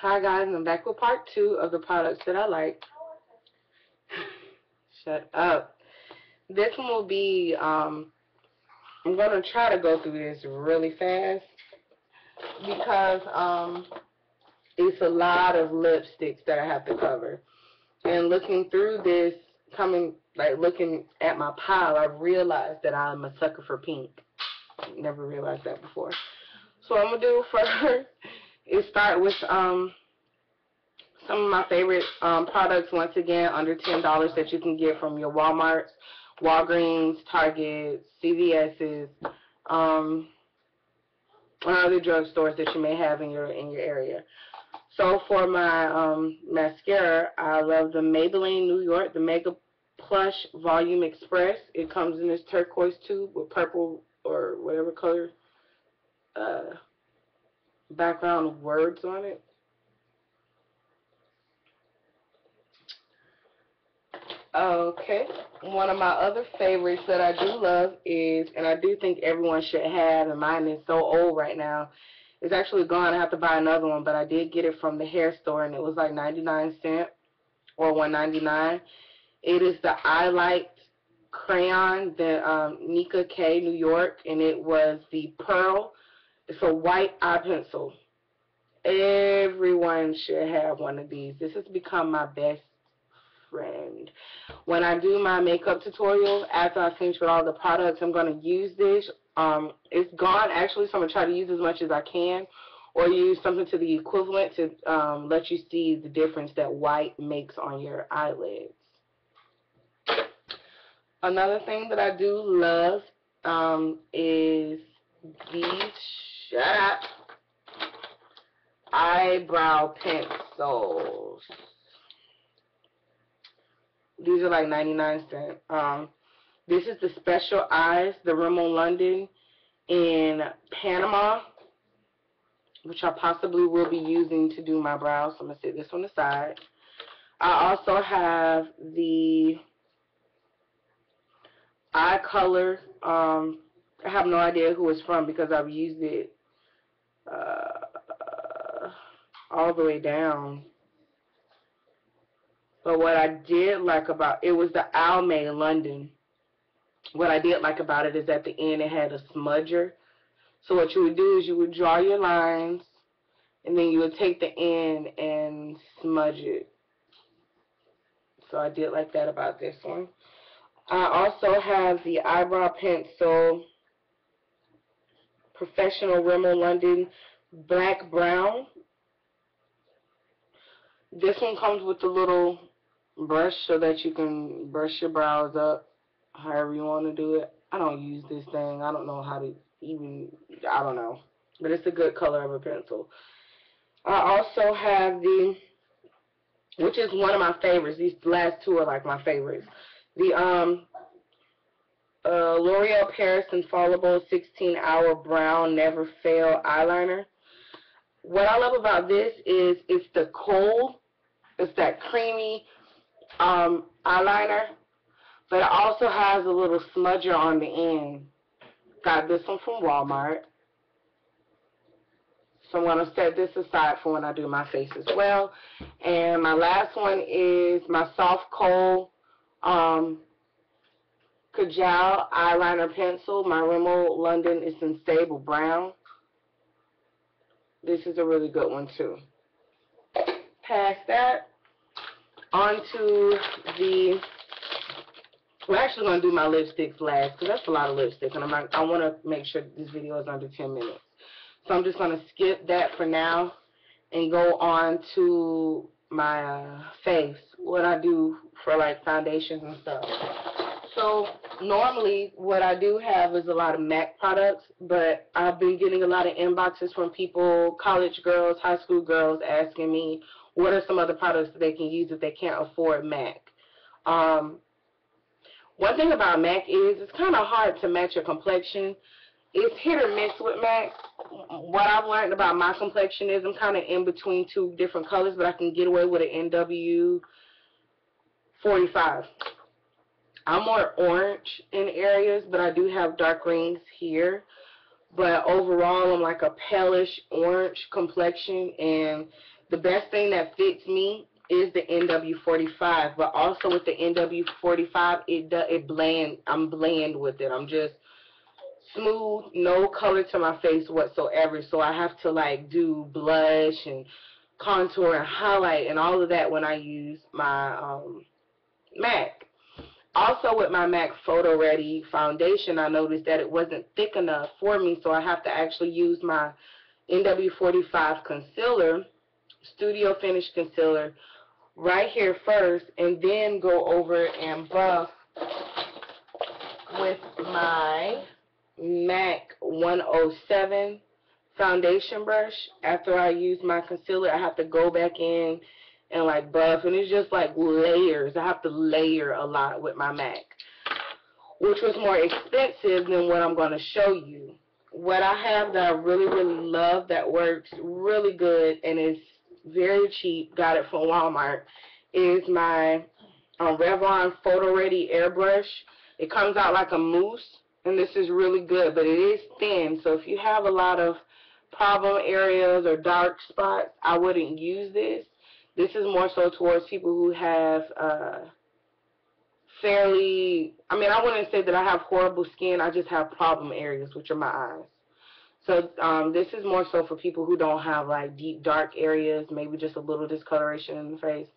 Hi guys, I'm back with part 2 of the products that I like. Shut up. This one will be, I'm going to try to go through this really fast because it's a lot of lipsticks that I have to cover. And looking through this, looking at my pile, I realized that I'm a sucker for pink. Never realized that before. So what I'm going to do first is start with some of my favorite products, once again, under $10 that you can get from your Walmarts, Walgreens, Target, CVS's, or other drugstores that you may have in your area. So for my mascara, I love the Maybelline New York, the Mega Plush Volume Express. It comes in this turquoise tube with purple or whatever color background words on it. Okay, one of my other favorites that I do love is, and I do think everyone should have, and mine is so old right now, it's actually gone. I have to buy another one, but I did get it from the hair store, and it was like 99 cents or $1.99. It is the I Light crayon, the Nika K New York, and it was the Pearl. It's a white eye pencil. Everyone should have one of these. This has become my best friend. When I do my makeup tutorials, after I finish with all the products, I'm going to use this. It's gone actually, so I'm going to try to use as much as I can, or use something to the equivalent to let you see the difference that white makes on your eyelids. Another thing that I do love is these, shut up, eyebrow pencils. These are like 99 cents. This is the Special Eyes, the Rimmel London in Panama, which I possibly will be using to do my brows. So I'm going to set this on the side. I also have the Eye Color. I have no idea who it's from because I've used it all the way down. But what I did like about it was the Almay London. What I did like about it is at the end it had a smudger. So what you would do is you would draw your lines, and then you would take the end and smudge it. So I did like that about this one. I also have the eyebrow pencil Professional Rimmel London Black Brown. This one comes with a little brush so that you can brush your brows up however you want to do it. I don't use this thing. I don't know how to even, I don't know. But it's a good color of a pencil. I also have the, which is one of my favorites. These last two are like my favorites. The L'Oreal Paris Infallible 16-Hour Brown Never Fail Eyeliner. What I love about this is it's the kohl. It's that creamy eyeliner, but it also has a little smudger on the end. Got this one from Walmart. So I'm going to set this aside for when I do my face as well. And my last one is my Soft Kohl Kajal eyeliner pencil. My Rimmel London is in Sable Brown. This is a really good one too. Past that, onto the, we're actually going to do my lipsticks last because that's a lot of lipstick, and I want to make sure this video is under 10 minutes. So I'm just going to skip that for now and go on to my face, what I do for like foundations and stuff. So normally what I do have is a lot of MAC products, but I've been getting a lot of inboxes from people, college girls, high school girls, asking me what are some other products that they can use if they can't afford MAC. One thing about MAC is it's kind of hard to match your complexion. It's hit or miss with MAC. What I've learned about my complexion is I'm kind of in between two different colors, but I can get away with an NW 45. I'm more orange in areas, but I do have dark rings here. but overall I'm like a palish orange complexion, and the best thing that fits me is the NW45. But also with the NW45, I'm bland with it. I'm just smooth, no color to my face whatsoever. So I have to like do blush and contour and highlight and all of that when I use my MAC. Also with my MAC Photo Ready foundation, I noticed that it wasn't thick enough for me, so I have to actually use my NW45 concealer, Studio Finish concealer, right here first, and then go over and buff with my MAC 107 foundation brush. After I use my concealer, I have to go back in and like buff, and it's just like layers. I have to layer a lot with my MAC, which was more expensive than what I'm going to show you. What I have that I really, really love that works really good and is very cheap, got it from Walmart, is my Revlon Photo Ready airbrush. It comes out like a mousse, and this is really good, but it is thin, so if you have a lot of problem areas or dark spots, I wouldn't use this. This is more so towards people who have fairly, I wouldn't say that I have horrible skin, I just have problem areas, which are my eyes. So this is more so for people who don't have like deep dark areas, maybe just a little discoloration in the face.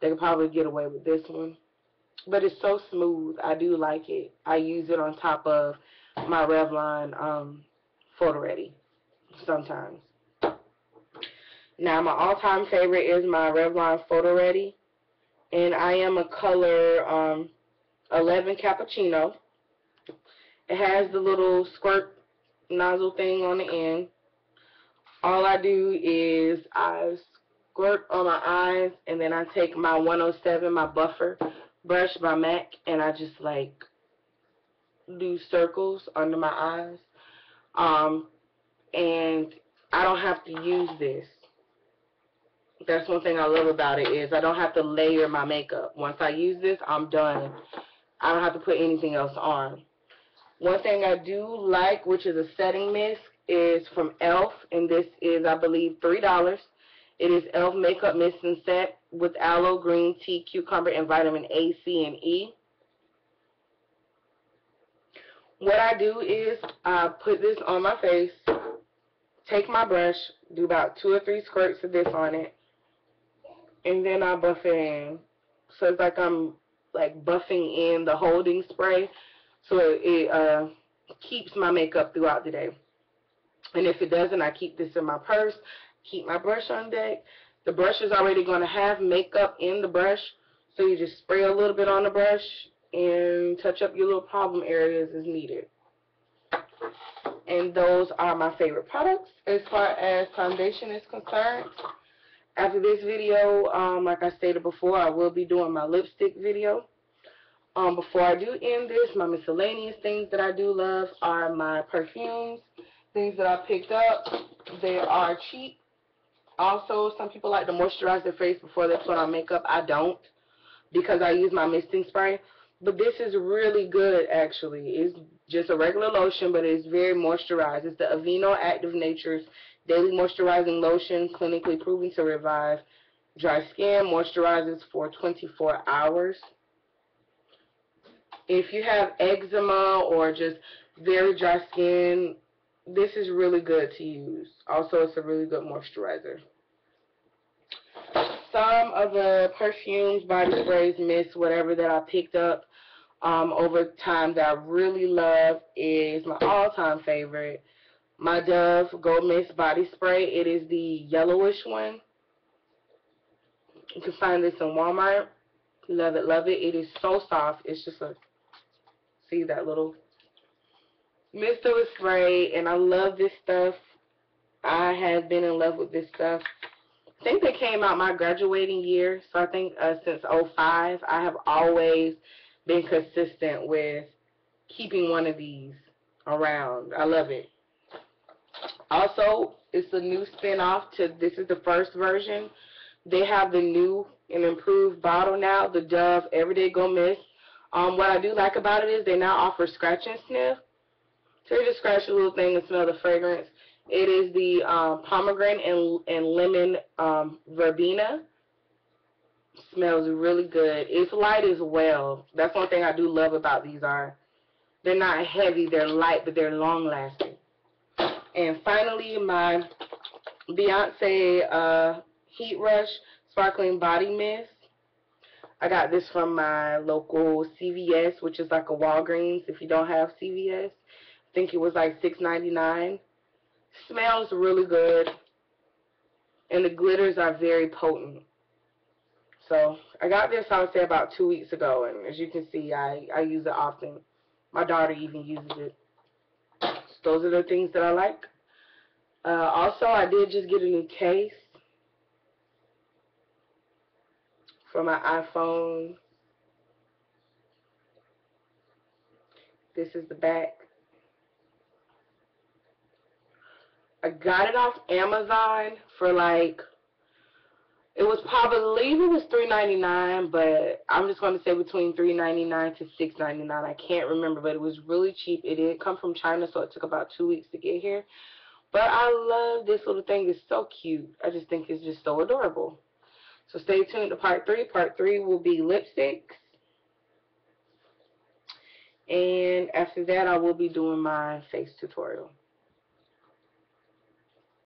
They could probably get away with this one. But it's so smooth. I do like it. I use it on top of my Revlon Photo Ready sometimes. Now, my all-time favorite is my Revlon Photo Ready, and I am a color 11 Cappuccino. It has the little squirt nozzle thing on the end. All I do is I squirt on my eyes, and then I take my 107, my buffer brush by MAC, and I just like do circles under my eyes. And I don't have to use this. That's one thing I love about it, is I don't have to layer my makeup. Once I use this, I'm done. I don't have to put anything else on. One thing I do like, which is a setting mist, is from e.l.f., and this is, I believe, $3. It is e.l.f. Makeup Mist and Set with aloe, green tea, cucumber, and vitamin A, C, and E. What I do is I put this on my face, take my brush, do about 2 or 3 squirts of this on it, and then I buff it in. So it's like I'm like buffing in the holding spray, so it keeps my makeup throughout the day. And if it doesn't, I keep this in my purse, keep my brush on deck. The brush is already going to have makeup in the brush, so you just spray a little bit on the brush and touch up your little problem areas as needed. And those are my favorite products as far as foundation is concerned. After this video, like I stated before, I will be doing my lipstick video. Before I do end this, my miscellaneous things that I do love are my perfumes, things that I picked up. They are cheap. Also, some people like to moisturize their face before they put on makeup. I don't, because I use my misting spray. But this is really good, actually. It's just a regular lotion, but it's very moisturized. It's the Aveeno Active Nature's Daily Moisturizing Lotion, clinically proven to revive dry skin, moisturizes for 24 hours. If you have eczema or just very dry skin, this is really good to use. Also, it's a really good moisturizer. Some of the perfumes, body sprays, mists, whatever that I picked up over time that I really love is my all-time favorite, my Dove Gold Mist Body Spray. It is the yellowish one. You can find this in Walmart. Love it, love it. It is so soft. It's just a, see that little mist of a spray, and I love this stuff. I have been in love with this stuff. I think they came out my graduating year, so I think since 2005, I have always been consistent with keeping one of these around. I love it. Also, it's a new spin-off to, this is the first version. They have the new and improved bottle now, the Dove Everyday Go Mist. What I do like about it is they now offer scratch and sniff. So you just scratch a little thing and smell the fragrance. It is the pomegranate and lemon verbena. Smells really good. It's light as well. That's one thing I do love about these are they're not heavy, they're light, but they're long lasting. And finally, my Beyonce Heat Rush Sparkling Body Mist. I got this from my local CVS, which is like a Walgreens if you don't have CVS. I think it was like $6.99. Smells really good. And the glitters are very potent. So I got this, I would say, about 2 weeks ago. And as you can see, I use it often. My daughter even uses it. So those are the things that I like. Also, I did just get a new case for my iPhone. This is the back. I got it off Amazon for like, it was probably, it was $3.99, but I'm just going to say between $3.99 to $6.99. I can't remember, but it was really cheap. It did come from China, so it took about 2 weeks to get here. But I love this little thing. It's so cute. I just think it's just so adorable. So stay tuned to part 3. Part 3 will be lipsticks. And after that, I will be doing my face tutorial.